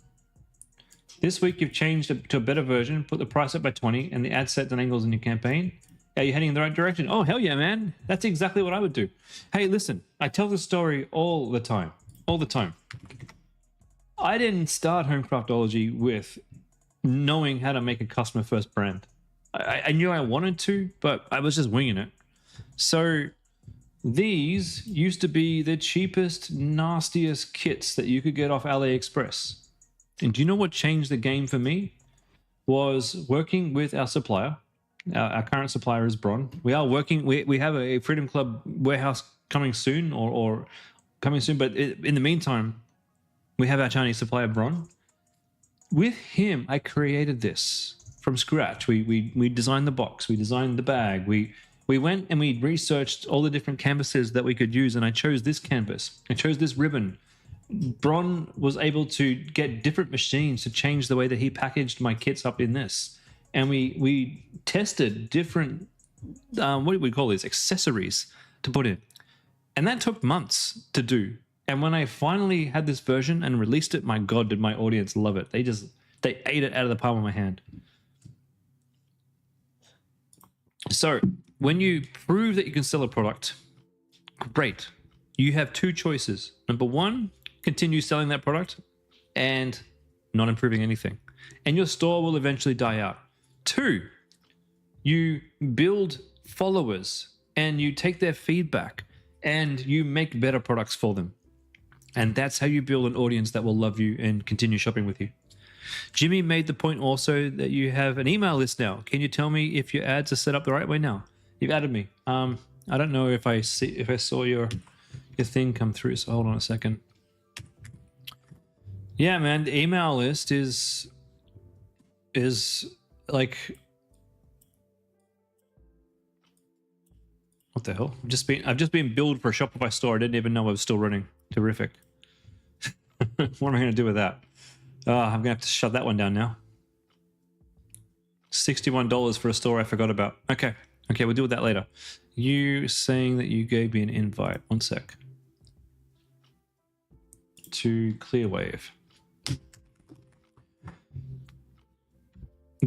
This week you've changed to a better version, put the price up by 20 and the ad sets and angles in your campaign. Are you heading in the right direction? Oh, hell yeah, man. That's exactly what I would do. Hey, listen, I tell this story all the time. I didn't start Home Craftology with knowing how to make a customer first brand. I knew I wanted to, but I was just winging it. So these used to be the cheapest, nastiest kits that you could get off AliExpress. And do you know what changed the game for me? Was working with our supplier. Our current supplier is Bron. We are working, we have a Freedom Club warehouse coming soon or coming soon. But in the meantime, we have our Chinese supplier, Bron. With him, I created this from scratch. We designed the box. We designed the bag. We went and we researched all the different canvases that we could use. And I chose this canvas. I chose this ribbon. Bron was able to get different machines to change the way that he packaged my kits up in this. And we tested different, what do we call these, accessories to put in. And that took months to do. And when I finally had this version and released it, my God, did my audience love it. They ate it out of the palm of my hand. So when you prove that you can sell a product, great. You have 2 choices. Number 1, continue selling that product and not improving anything. And your store will eventually die out. 2, you build followers and you take their feedback and you make better products for them. And that's how you build an audience that will love you and continue shopping with you. Jimmy made the point also that you have an email list now. Can you tell me if your ads are set up the right way now? You've added me. I don't know if I saw your thing come through, so hold on a second. Yeah, man, the email list is like, what the hell? I've just been billed for a Shopify store. I didn't even know I was still running. Terrific. What am I going to do with that? I'm going to have to shut that one down now. $61 for a store I forgot about. Okay. Okay, we'll deal with that later. You saying that you gave me an invite. One sec. To Clearwave.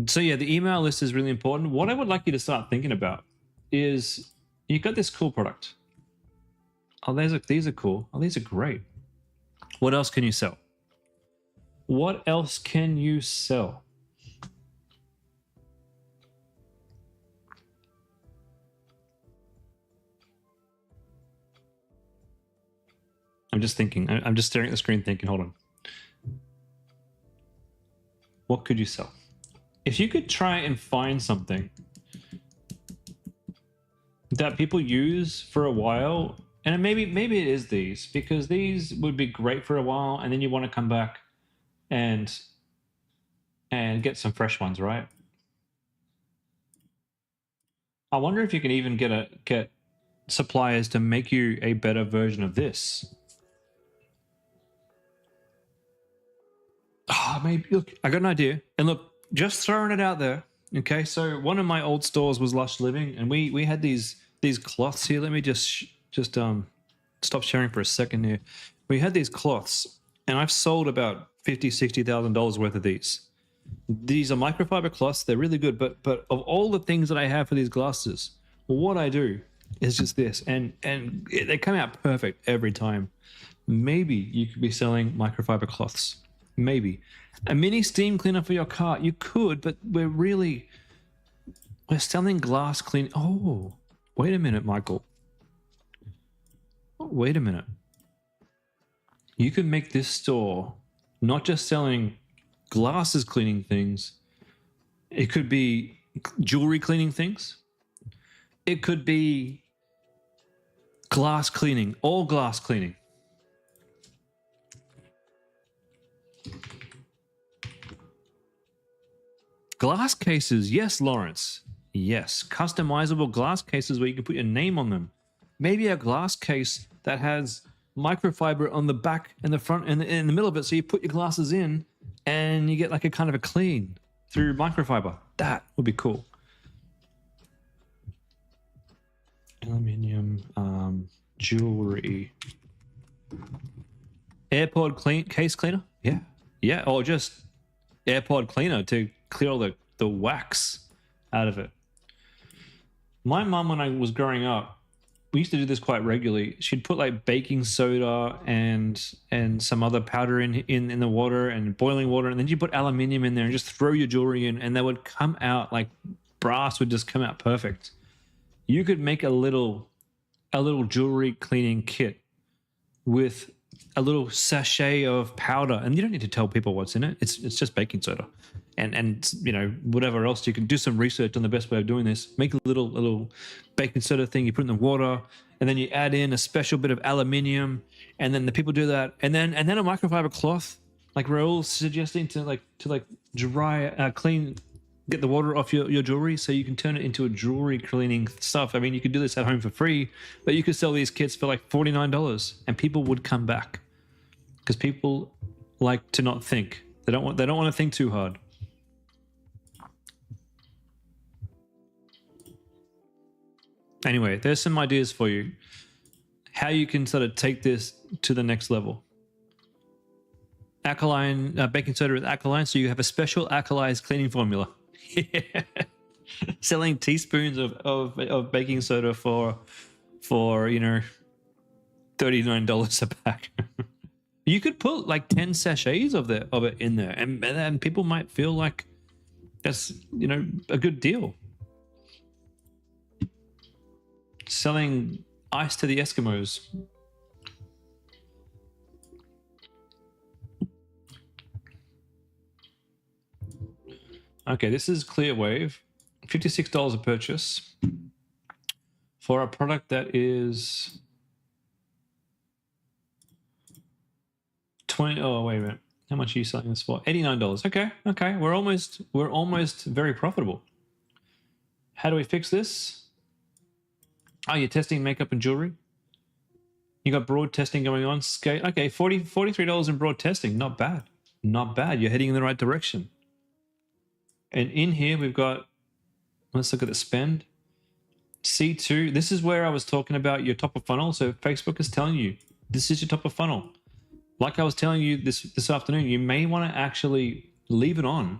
So yeah, the email list is really important. What I would like you to start thinking about is you got this cool product. Oh, these are cool. Oh, these are great. What else can you sell? What else can you sell? I'm just thinking. I'm just staring at the screen thinking, hold on. What could you sell? If you could try and find something that people use for a while, and maybe it is these, because these would be great for a while, and then you want to come back and get some fresh ones, right? I wonder if you can even get suppliers to make you a better version of this. Oh, maybe look, I got an idea. And look, just throwing it out there. Okay, so one of my old stores was Lush Living, and we had these cloths here. Let me just stop sharing for a second here. We had these cloths, and I've sold about $50,000-$60,000 worth of these. These are microfiber cloths. They're really good, but of all the things that I have for these glasses, what I do is just this, and they come out perfect every time. Maybe you could be selling microfiber cloths. Maybe a mini steam cleaner for your car. You could, but we're selling glass clean. Oh, wait a minute, Michael. Wait a minute. You can make this store not just selling glasses cleaning things. It could be jewelry cleaning things. It could be glass cleaning, all glass cleaning. Glass cases, yes, Lawrence. Yes, customizable glass cases where you can put your name on them. Maybe a glass case that has microfiber on the back and the front and in the middle of it, so you put your glasses in and you get like a kind of a clean through microfiber. That would be cool. Aluminium jewelry. AirPod case cleaner? Yeah, or just AirPod cleaner to clear all the wax out of it. My mum, when I was growing up, we used to do this quite regularly. She'd put like baking soda and some other powder in the water and boiling water, and then you put aluminium in there and just throw your jewelry in, and they would come out like brass would just come out perfect. You could make a little jewelry cleaning kit with a little sachet of powder, and you don't need to tell people what's in it. It's just baking soda, and you know, whatever else. You can do some research on the best way of doing this. Make a little baking soda thing. You put in the water, and then you add in a special bit of aluminium, and then the people do that, and then a microfiber cloth, like Raoul's suggesting, to dry clean. Get the water off your jewelry so you can turn it into a jewelry cleaning stuff. I mean, you could do this at home for free, but you could sell these kits for like $49 and people would come back because people like to not think. They don't want to think too hard. Anyway, there's some ideas for you how you can sort of take this to the next level. Alkaline baking soda with alkaline, so you have a special alkalized cleaning formula. Yeah. Selling teaspoons of baking soda for you know, $39 a pack. You could put like 10 sachets of it in there, and people might feel like that's, you know, a good deal. Selling ice to the Eskimos. Okay, this is Clearwave, $56 a purchase for a product that is 20. Oh, wait a minute. How much are you selling this for? $89. Okay. We're almost very profitable. How do we fix this? Oh, you're testing makeup and jewelry. You got broad testing going on. Okay, $43 in broad testing. Not bad. Not bad. You're heading in the right direction. And in here we've got, let's look at the spend. C2, this is where I was talking about your top of funnel. So Facebook is telling you this is your top of funnel. Like I was telling you this afternoon, you may want to actually leave it on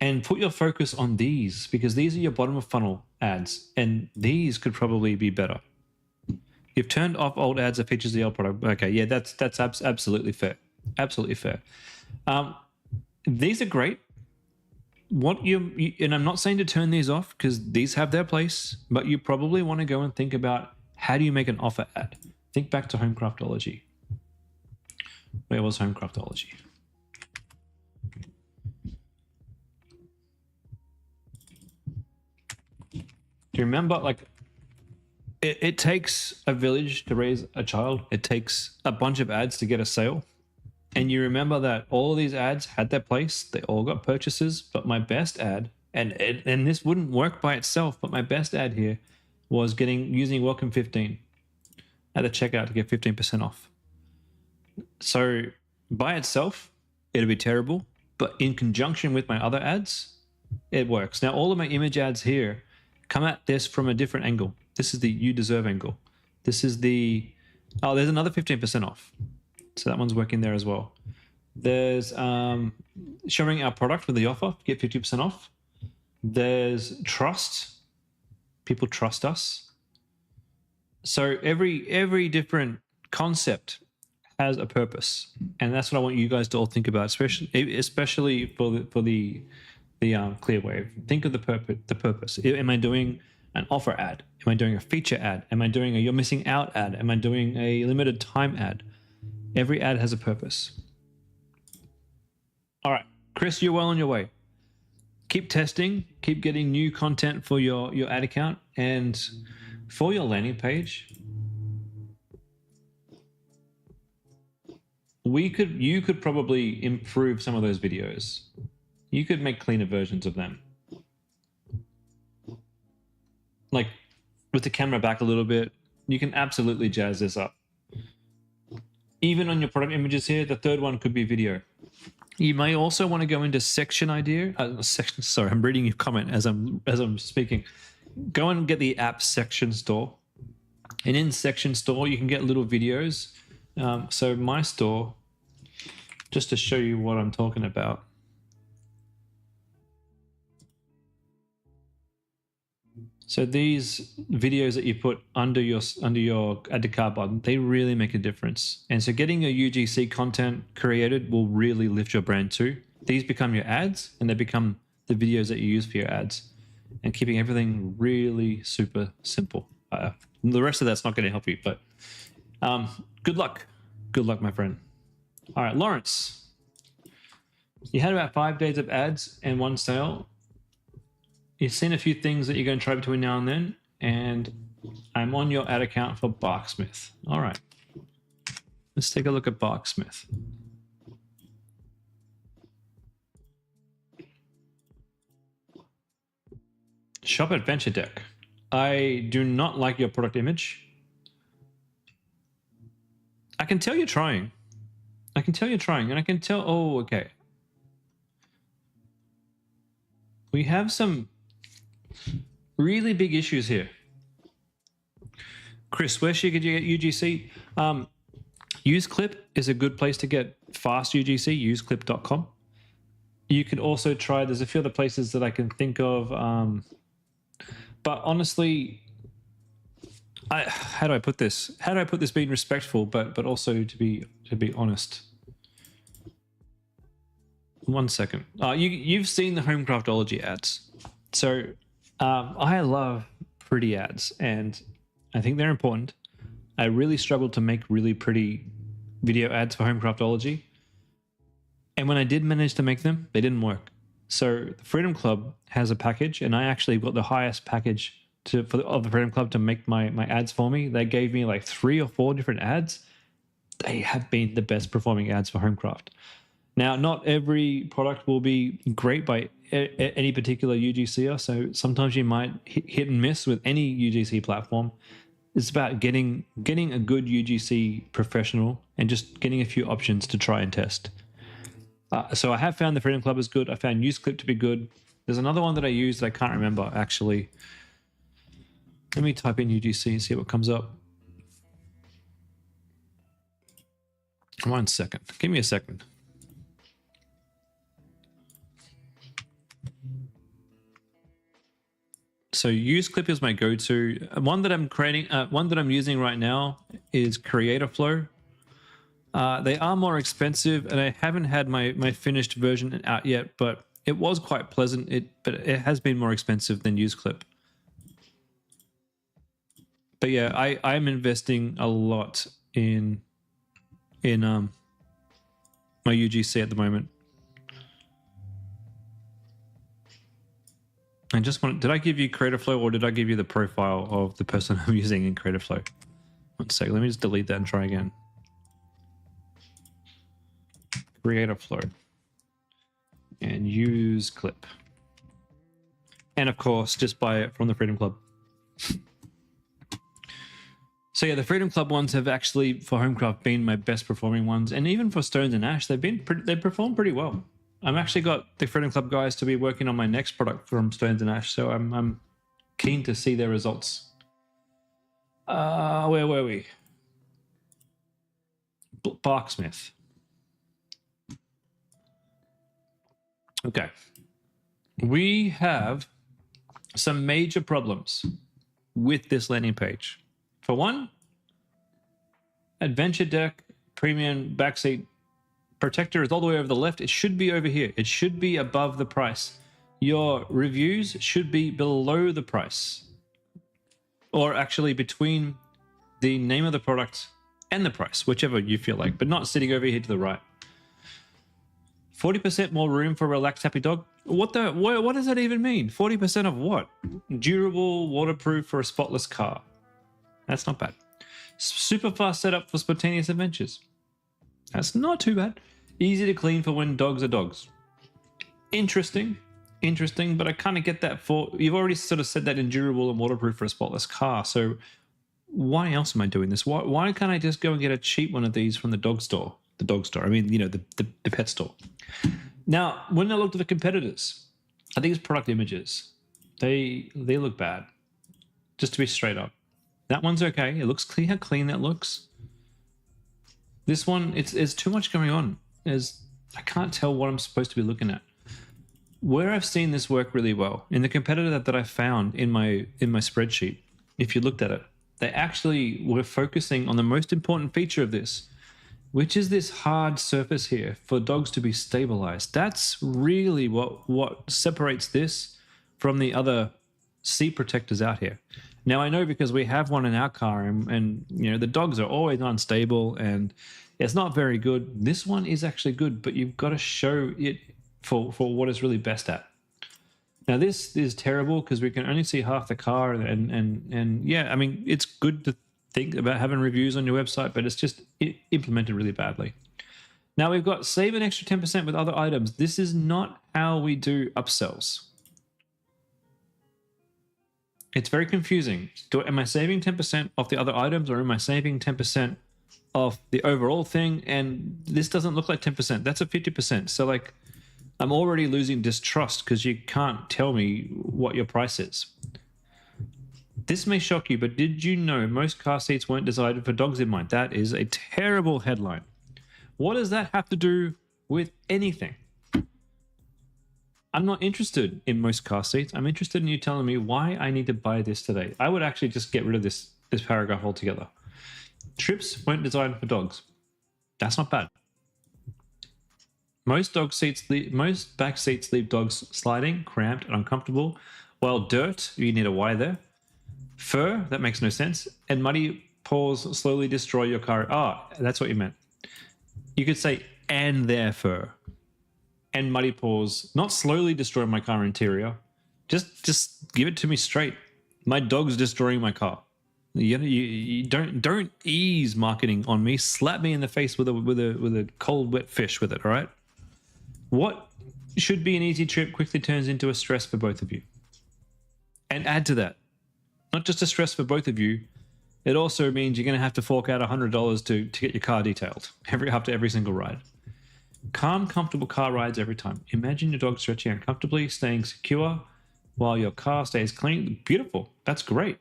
and put your focus on these, because these are your bottom of funnel ads, and these could probably be better. You've turned off old ads that features the old product. Okay, yeah, that's absolutely fair. Absolutely fair. These are great. And I'm not saying to turn these off, because these have their place, but you probably want to go and think about, how do you make an offer ad? Think back to Homecraftology. Where was Homecraftology? Do you remember, like, it takes a village to raise a child. It takes a bunch of ads to get a sale. And you remember that all of these ads had their place. They all got purchases, but my best ad, and this wouldn't work by itself, but my best ad here was using Welcome 15 at the checkout to get 15% off. So by itself, it'd be terrible, but in conjunction with my other ads, it works. Now, all of my image ads here come at this from a different angle. This is the you deserve angle. This is there's another 15% off. So that one's working there as well. There's showing our product with the offer, get 50% off. There's trust. People trust us. So every different concept has a purpose, and that's what I want you guys to all think about, especially for the Clearwave. Think of the purpose. Am I doing an offer ad? Am I doing a feature ad? Am I doing a you're missing out ad? Am I doing a limited time ad? Every ad has a purpose. All right, Chris, you're well on your way. Keep testing, keep getting new content for your ad account, and for your landing page, you could probably improve some of those videos. You could make cleaner versions of them. Like with the camera back a little bit, you can absolutely jazz this up. Even on your product images here, the third one could be video. You may also want to go into section idea. Sorry, I'm reading your comment as I'm speaking. Go and get the app section store, and in section store you can get little videos. So my store, just to show you what I'm talking about. So these videos that you put under your add to cart button, they really make a difference. And so getting your UGC content created will really lift your brand too. These become your ads, and they become the videos that you use for your ads, and keeping everything really super simple. The rest of that's not going to help you, but good luck. Good luck, my friend. All right, Lawrence, you had about 5 days of ads and 1 sale. You've seen a few things that you're going to try between now and then, and I'm on your ad account for Barksmith. All right, let's take a look at Barksmith. Shop Adventure Deck. I do not like your product image. I can tell you're trying. I can tell you're trying, and I can tell, oh, okay. We have some really big issues here. Chris, where should you get UGC? UseClip is a good place to get fast UGC, useclip.com. You could also try, there's a few other places that I can think of. But honestly, how do I put this? How do I put this being respectful, but also to be honest? 1 second. You've seen the Homecraftology ads. So I love pretty ads, and I think they're important. I really struggled to make really pretty video ads for Homecraftology. And when I did manage to make them, they didn't work. So the Freedom Club has a package, and I actually got the highest package of the Freedom Club to make my ads for me. They gave me like 3 or 4 different ads. They have been the best performing ads for Homecraft. Now, not every product will be great by any particular UGCer, so sometimes you might hit and miss with any UGC platform. It's about getting a good UGC professional and just getting a few options to try and test. So I have found the Freedom Club is good. I found UseClip to be good. There's another one that I used that I can't remember, actually. Let me type in UGC and see what comes up. 1 second. Give me a second. So UseClip is my go-to. One that I'm creating, one that I'm using right now is Creator Flow. They are more expensive, and I haven't had my finished version out yet, but it was quite pleasant. But it has been more expensive than UseClip. But yeah, I'm investing a lot in my UGC at the moment. I just want, did I give you Creator Flow, or did I give you the profile of the person I'm using in Creator Flow? 1 second, let me just delete that and try again. Creator Flow and UseClip. And of course, just buy it from the Freedom Club. So yeah, the Freedom Club ones have actually, for Homecraft, been my best performing ones. And even for Stones and Ash, they perform pretty well. I've actually got the Freedom Club guys to be working on my next product from Stones and Ash, so I'm keen to see their results. Where were we? Barksmith. Okay. We have some major problems with this landing page. For one, Adventure Deck Premium Backseat Protector is all the way over the left. It should be over here. It should be above the price. Your reviews should be below the price, or actually between the name of the product and the price, whichever you feel like, but not sitting over here to the right. 40% more room for a relaxed, happy dog. What does that even mean? 40% of what? Durable, waterproof for a spotless car. That's not bad. Super fast setup for spontaneous adventures. That's not too bad. Easy to clean for when dogs are dogs. Interesting, but I kind of get that for, you've already sort of said that endurable and waterproof for a spotless car, so why else am I doing this? Why can't I just go and get a cheap one of these from the dog store? The dog store, I mean, you know, the pet store. Now, when I looked at the competitors, I think it's product images. They look bad, just to be straight up. That one's okay. It looks clean, how clean that looks. This one, it's too much going on. I can't tell what I'm supposed to be looking at. Where I've seen this work really well, in the competitor that I found in my spreadsheet, if you looked at it, they actually were focusing on the most important feature of this, which is this hard surface here for dogs to be stabilized. That's really what separates this from the other seat protectors out here. Now, I know because we have one in our car, and you know, the dogs are always unstable and it's not very good. This one is actually good, but you've got to show it for what it's really best at. Now, this is terrible because we can only see half the car, and yeah, I mean, it's good to think about having reviews on your website, but it's just implemented really badly. Now, we've got save an extra 10% with other items. This is not how we do upsells. It's very confusing. Am I saving 10% off the other items, or am I saving 10% off the overall thing? And this doesn't look like 10%. That's a 50%. So like, I'm already losing distrust because you can't tell me what your price is. This may shock you, but did you know most car seats weren't designed for dogs in mind? That is a terrible headline. What does that have to do with anything? I'm not interested in most car seats. I'm interested in you telling me why I need to buy this today. I would actually just get rid of this paragraph altogether. Trips weren't designed for dogs. That's not bad. Most back seats leave dogs sliding, cramped, and uncomfortable. While dirt, you need a Y there. Fur, that makes no sense. And muddy paws slowly destroy your car. Ah, that's what you meant. You could say, and their fur. And muddy paws not slowly destroy my car interior. Just give it to me straight. My dog's destroying my car. You don't ease marketing on me. Slap me in the face with a cold wet fish with it. All right. What should be an easy trip quickly turns into a stress for both of you. And add to that, not just a stress for both of you, it also means you're going to have to fork out $100 to get your car detailed after every single ride. Calm, comfortable car rides every time. Imagine your dog stretching uncomfortably, staying secure while your car stays clean. Beautiful. That's great.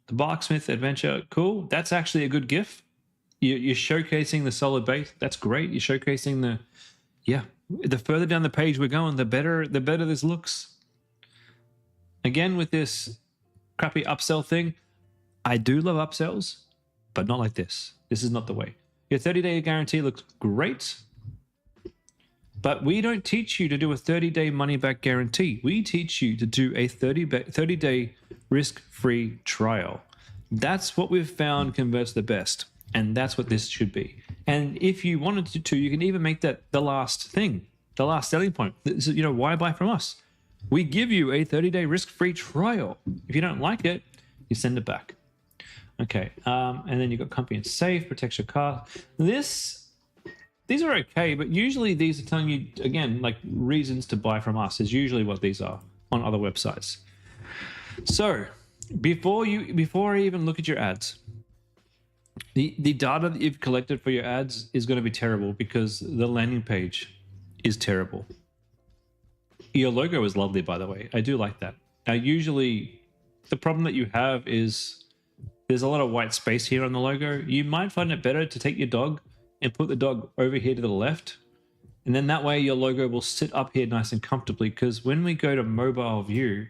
The Barksmith Adventure, cool. That's actually a good GIF. You're showcasing the solid base. That's great. You're showcasing the, yeah. The further down the page we're going, the better this looks. Again, with this crappy upsell thing, I do love upsells, but not like this. This is not the way. Your 30-day guarantee looks great, but we don't teach you to do a 30-day money-back guarantee. We teach you to do a 30-day risk-free trial. That's what we've found converts the best, and that's what this should be. And if you wanted to, you can even make that the last thing, the last selling point. So, you know, why buy from us? We give you a 30-day risk-free trial. If you don't like it, you send it back. Okay, and then you've got comfy and safe, protects your car. These are okay, but usually these are telling you, again, like reasons to buy from us is usually what these are on other websites. So before I even look at your ads, the data that you've collected for your ads is going to be terrible because the landing page is terrible. Your logo is lovely, by the way. I do like that. Usually the problem that you have is there's a lot of white space here on the logo. You might find it better to take your dog and put the dog over here to the left. And then that way your logo will sit up here nice and comfortably, because when we go to mobile view,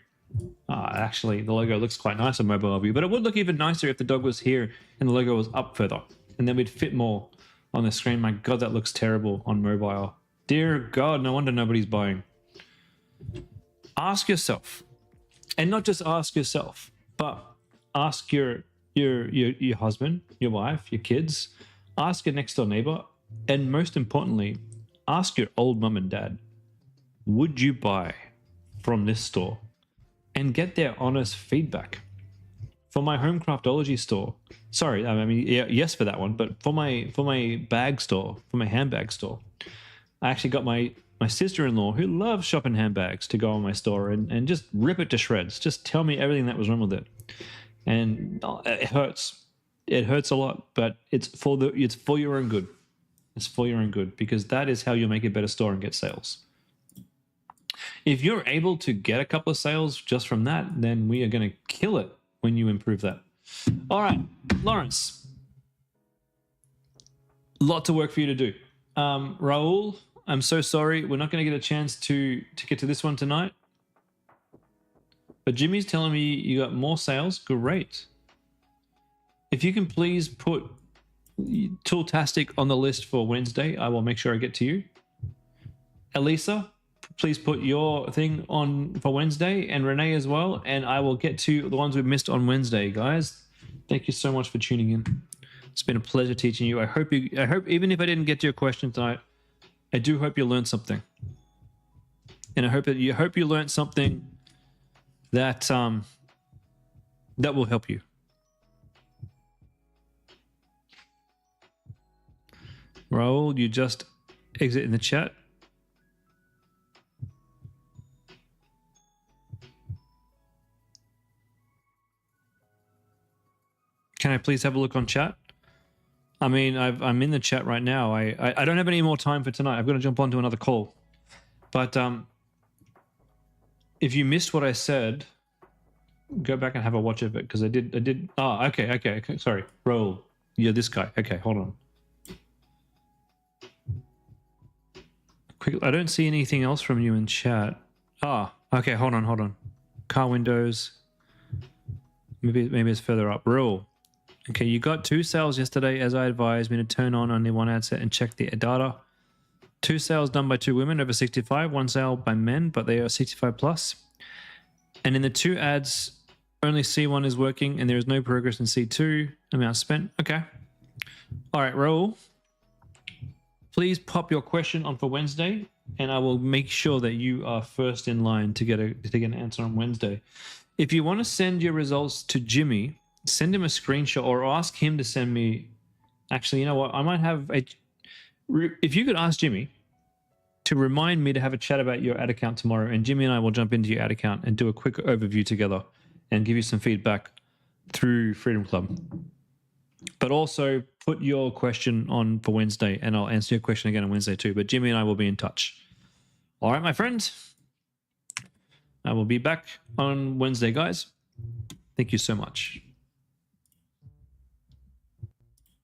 actually the logo looks quite nice on mobile view, but it would look even nicer if the dog was here and the logo was up further, and then we'd fit more on the screen. My God, that looks terrible on mobile. Dear God, no wonder nobody's buying. Ask yourself, and not just ask yourself, but ask your husband, your wife, your kids, ask your next door neighbor, and most importantly, ask your old mum and dad, would you buy from this store? And get their honest feedback. For my home craftology store, sorry, I mean, yeah, yes for that one, but for my bag store, for my handbag store, I actually got my sister-in-law, who loves shopping handbags, to go on my store and just rip it to shreds. Just tell me everything that was wrong with it. And it hurts. It hurts a lot, but it's for your own good. It's for your own good, because that is how you make a better store and get sales. If you're able to get a couple of sales just from that, then we are going to kill it when you improve that. All right, Lawrence. Lot of work for you to do. Raul, I'm so sorry. We're not going to get a chance to get to this one tonight. But Jimmy's telling me you got more sales. Great. If you can please put Tooltastic on the list for Wednesday, I will make sure I get to you. Elisa, please put your thing on for Wednesday, and Renee as well, and I will get to the ones we've missed on Wednesday, guys. Thank you so much for tuning in. It's been a pleasure teaching you. I hope even if I didn't get to your question tonight, I do hope you learned something. And I hope you learned something that that will help you. Raul, you just exit in the chat. Can I please have a look on chat? I mean, I'm in the chat right now. I don't have any more time for tonight. I've got to jump onto another call. But if you missed what I said, go back and have a watch of it, because I did. Oh, okay. Sorry, Raul, you're this guy. Okay, hold on. Quick, I don't see anything else from you in chat. Okay, hold on. Car windows. Maybe it's further up. Raul. Okay, you got 2 sales yesterday, as I advised me to turn on only one ad set and check the data. 2 sales done by 2 women over 65, 1 sale by men, but they are 65 plus. And in the 2 ads, only C1 is working and there is no progress in C2. Amount spent. Okay. All right, Raul. Please pop your question on for Wednesday, and I will make sure that you are first in line to get an answer on Wednesday. If you want to send your results to Jimmy, send him a screenshot or ask him to send me. Actually, you know what? I might have if you could ask Jimmy to remind me to have a chat about your ad account tomorrow, and Jimmy and I will jump into your ad account and do a quick overview together and give you some feedback through Freedom Club. But also put your question on for Wednesday, and I'll answer your question again on Wednesday too. But Jimmy and I will be in touch. All right, my friend. I will be back on Wednesday, guys. Thank you so much.